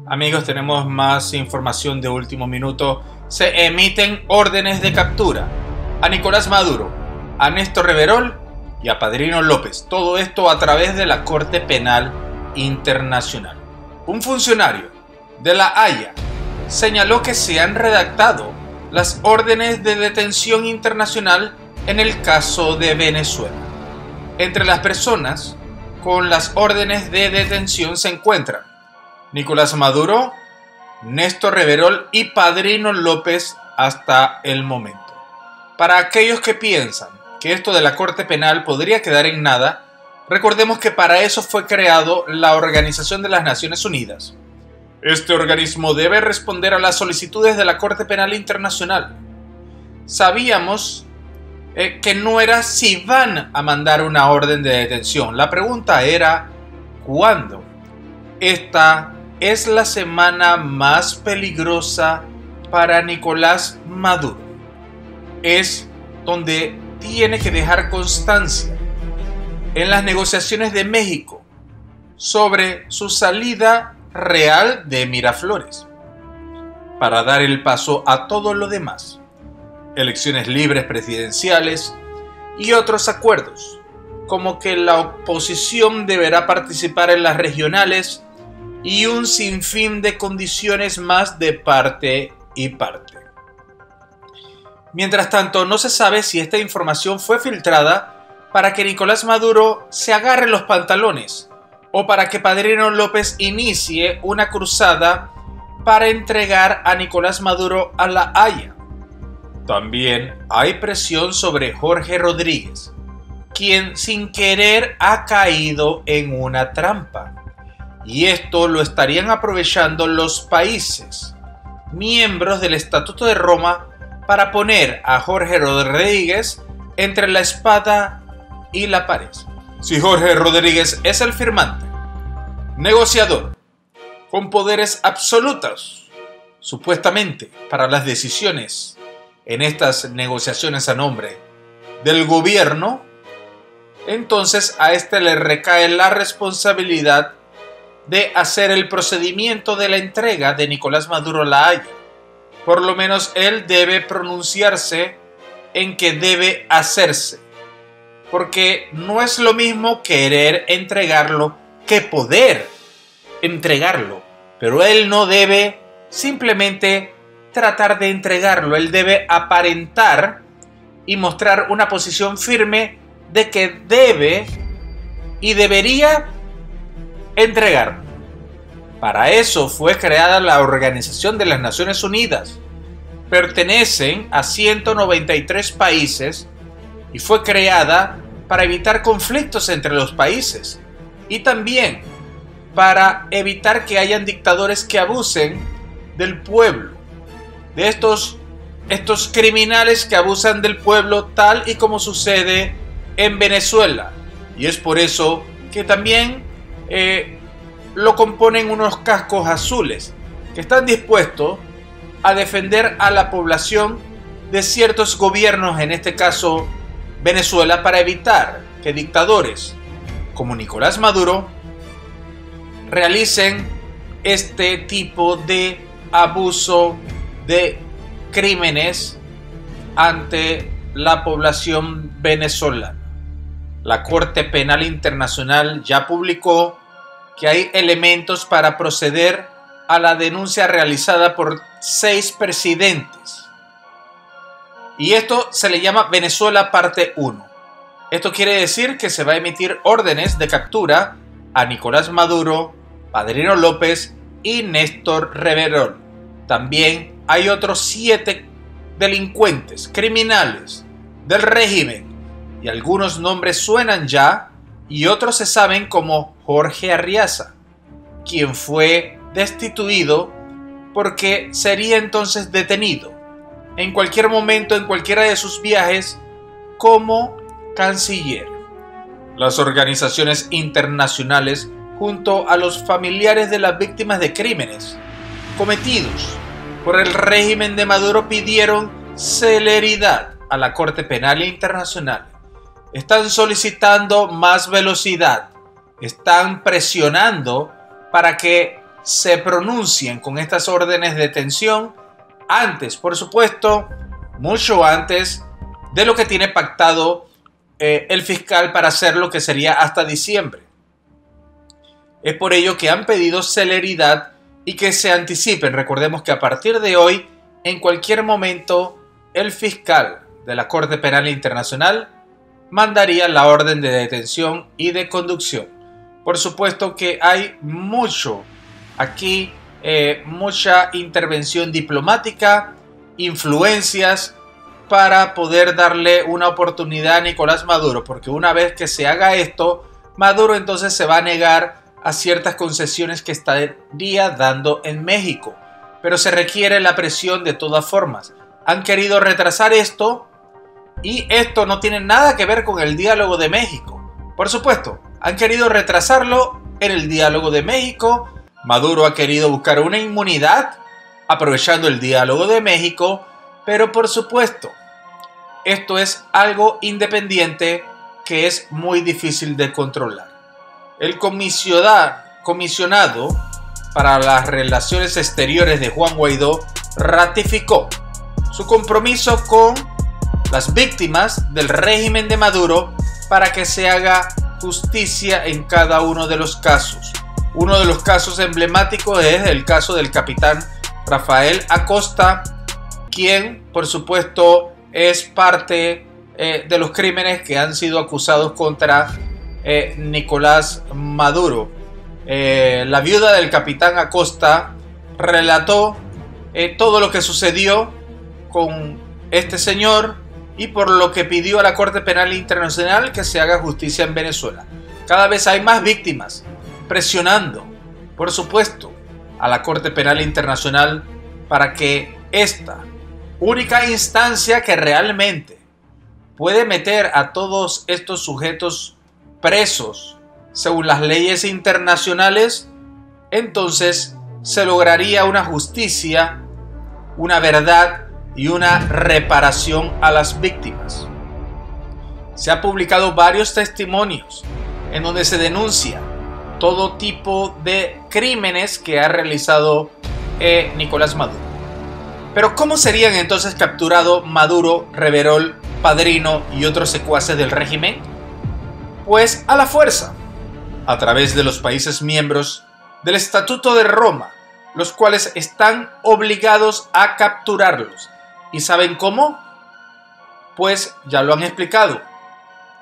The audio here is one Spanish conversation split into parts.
Amigos, tenemos más información de último minuto. Se emiten órdenes de captura a Nicolás Maduro, a Néstor Reverol y a Padrino López. Todo esto a través de la Corte Penal Internacional. Un funcionario de La Haya señaló que se han redactado las órdenes de detención internacional en el caso de Venezuela. Entre las personas con las órdenes de detención se encuentran Nicolás Maduro, Néstor Reverol y Padrino López hasta el momento. Para aquellos que piensan que esto de la Corte Penal podría quedar en nada, recordemos que para eso fue creado la Organización de las Naciones Unidas. Este organismo debe responder a las solicitudes de la Corte Penal Internacional. Sabíamos que no era si van a mandar una orden de detención. La pregunta era ¿cuándo? Esta es la semana más peligrosa para Nicolás Maduro. Es donde tiene que dejar constancia en las negociaciones de México sobre su salida real de Miraflores, para dar el paso a todo lo demás, elecciones libres presidenciales y otros acuerdos, como que la oposición deberá participar en las regionales y un sinfín de condiciones más de parte y parte. Mientras tanto, no se sabe si esta información fue filtrada para que Nicolás Maduro se agarre los pantalones o para que Padrino López inicie una cruzada para entregar a Nicolás Maduro a La Haya. También hay presión sobre Jorge Rodríguez, quien sin querer ha caído en una trampa. Y esto lo estarían aprovechando los países miembros del Estatuto de Roma para poner a Jorge Rodríguez entre la espada y la pared. Si Jorge Rodríguez es el firmante, negociador, con poderes absolutos, supuestamente para las decisiones en estas negociaciones a nombre del gobierno, entonces a este le recae la responsabilidad de hacer el procedimiento de la entrega de Nicolás Maduro a La Haya. Por lo menos él debe pronunciarse en que debe hacerse, porque no es lo mismo querer entregarlo que poder entregarlo, pero él no debe simplemente tratar de entregarlo, él debe aparentar y mostrar una posición firme de que debe y debería entregar. Para eso fue creada la Organización de las Naciones Unidas. Pertenecen a 193 países y fue creada para evitar conflictos entre los países y también para evitar que hayan dictadores que abusen del pueblo, de estos criminales que abusan del pueblo, tal y como sucede en Venezuela. Y es por eso que también lo componen unos cascos azules que están dispuestos a defender a la población de ciertos gobiernos, en este caso Venezuela, para evitar que dictadores como Nicolás Maduro realicen este tipo de abuso, de crímenes ante la población venezolana. La Corte Penal Internacional ya publicó que hay elementos para proceder a la denuncia realizada por 6 presidentes. Y esto se le llama Venezuela parte 1. Esto quiere decir que se va a emitir órdenes de captura a Nicolás Maduro, Padrino López y Néstor Reverol. También hay otros 7 delincuentes, criminales del régimen, y algunos nombres suenan ya y otros se saben, como Jorge Arriaza, quien fue destituido porque sería entonces detenido en cualquier momento en cualquiera de sus viajes como canciller. Las organizaciones internacionales, junto a los familiares de las víctimas de crímenes cometidos por el régimen de Maduro, pidieron celeridad a la Corte Penal Internacional. Están solicitando más velocidad, están presionando para que se pronuncien con estas órdenes de detención antes, por supuesto, mucho antes de lo que tiene pactado el fiscal para hacerlo, que sería hasta diciembre. Es por ello que han pedido celeridad y que se anticipen. Recordemos que a partir de hoy, en cualquier momento, el fiscal de la Corte Penal Internacional mandaría la orden de detención y de conducción. Por supuesto que hay mucho aquí, mucha intervención diplomática, influencias para poder darle una oportunidad a Nicolás Maduro, porque una vez que se haga esto, Maduro entonces se va a negar a ciertas concesiones que estaría dando en México. Pero se requiere la presión de todas formas. Han querido retrasar esto y esto no tiene nada que ver con el diálogo de México. Por supuesto, han querido retrasarlo en el diálogo de México. Maduro ha querido buscar una inmunidad aprovechando el diálogo de México, pero por supuesto, esto es algo independiente que es muy difícil de controlar. El comisionado para las relaciones exteriores de Juan Guaidó ratificó su compromiso con las víctimas del régimen de Maduro para que se haga justicia en cada uno de los casos. Uno de los casos emblemáticos es el caso del capitán Rafael Acosta, quien por supuesto es parte de los crímenes que han sido acusados contra Nicolás Maduro. La viuda del capitán Acosta relató todo lo que sucedió con este señor y por lo que pidió a la Corte Penal Internacional que se haga justicia en Venezuela. Cada vez hay más víctimas presionando, por supuesto, a la Corte Penal Internacional para que esta única instancia que realmente puede meter a todos estos sujetos presos según las leyes internacionales, entonces se lograría una justicia, una verdad y una reparación a las víctimas. Se han publicado varios testimonios en donde se denuncia todo tipo de crímenes que ha realizado Nicolás Maduro. Pero ¿cómo serían entonces capturados Maduro, Reverol, Padrino y otros secuaces del régimen? Pues a la fuerza, a través de los países miembros del Estatuto de Roma, los cuales están obligados a capturarlos. ¿Y saben cómo? Pues ya lo han explicado.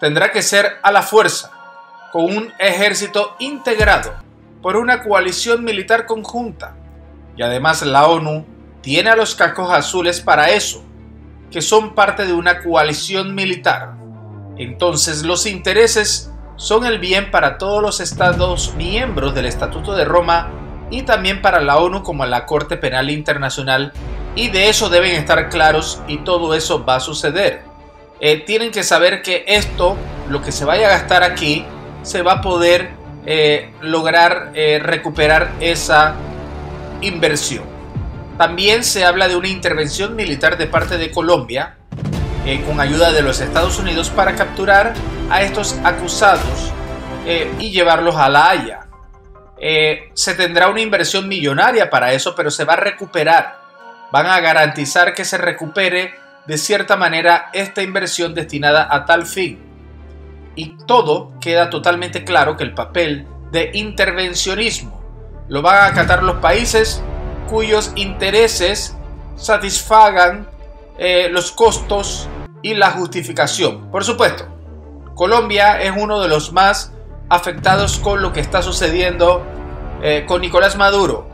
Tendrá que ser a la fuerza, con un ejército integrado por una coalición militar conjunta. Y además la ONU tiene a los cascos azules para eso, que son parte de una coalición militar. Entonces los intereses son el bien para todos los estados miembros del Estatuto de Roma y también para la ONU como la Corte Penal Internacional, y de eso deben estar claros y todo eso va a suceder. Tienen que saber que esto, lo que se vaya a gastar aquí, se va a poder lograr recuperar esa inversión. También se habla de una intervención militar de parte de Colombia con ayuda de los Estados Unidos para capturar a estos acusados y llevarlos a La Haya. Se tendrá una inversión millonaria para eso, pero se va a recuperar. Van a garantizar que se recupere de cierta manera esta inversión destinada a tal fin. Y todo queda totalmente claro que el papel de intervencionismo lo van a acatar los países cuyos intereses satisfagan los costos y la justificación. Por supuesto, Colombia es uno de los más afectados con lo que está sucediendo con Nicolás Maduro.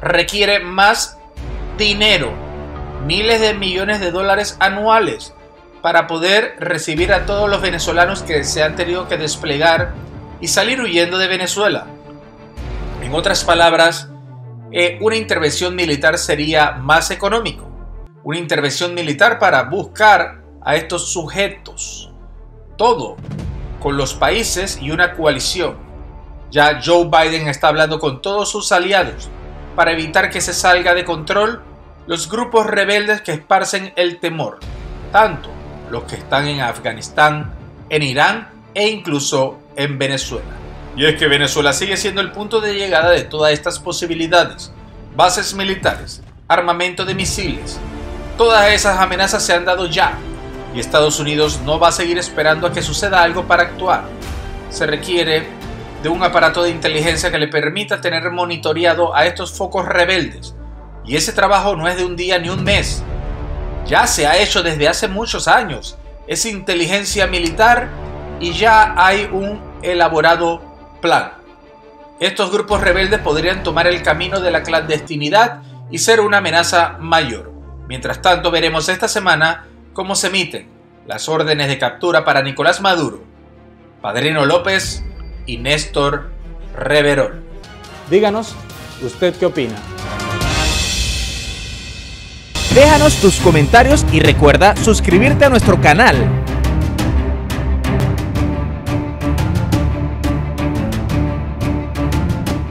Requiere más dinero, miles de millones de dólares anuales, para poder recibir a todos los venezolanos que se han tenido que desplegar y salir huyendo de Venezuela. En otras palabras, una intervención militar sería más económico. Una intervención militar para buscar a estos sujetos. Todo con los países y una coalición. Ya Joe Biden está hablando con todos sus aliados para evitar que se salga de control los grupos rebeldes que esparcen el temor, tanto los que están en Afganistán, en Irán e incluso en Venezuela. Y es que Venezuela sigue siendo el punto de llegada de todas estas posibilidades. Bases militares, armamento de misiles. Todas esas amenazas se han dado ya. Y Estados Unidos no va a seguir esperando a que suceda algo para actuar. Se requiere de un aparato de inteligencia que le permita tener monitoreado a estos focos rebeldes. Y ese trabajo no es de un día ni un mes. Ya se ha hecho desde hace muchos años. Es inteligencia militar y ya hay un elaborado plan. Estos grupos rebeldes podrían tomar el camino de la clandestinidad y ser una amenaza mayor. Mientras tanto, veremos esta semana cómo se emiten las órdenes de captura para Nicolás Maduro, Padrino López y Néstor Reverol. Díganos, ¿usted qué opina? Déjanos tus comentarios y recuerda suscribirte a nuestro canal.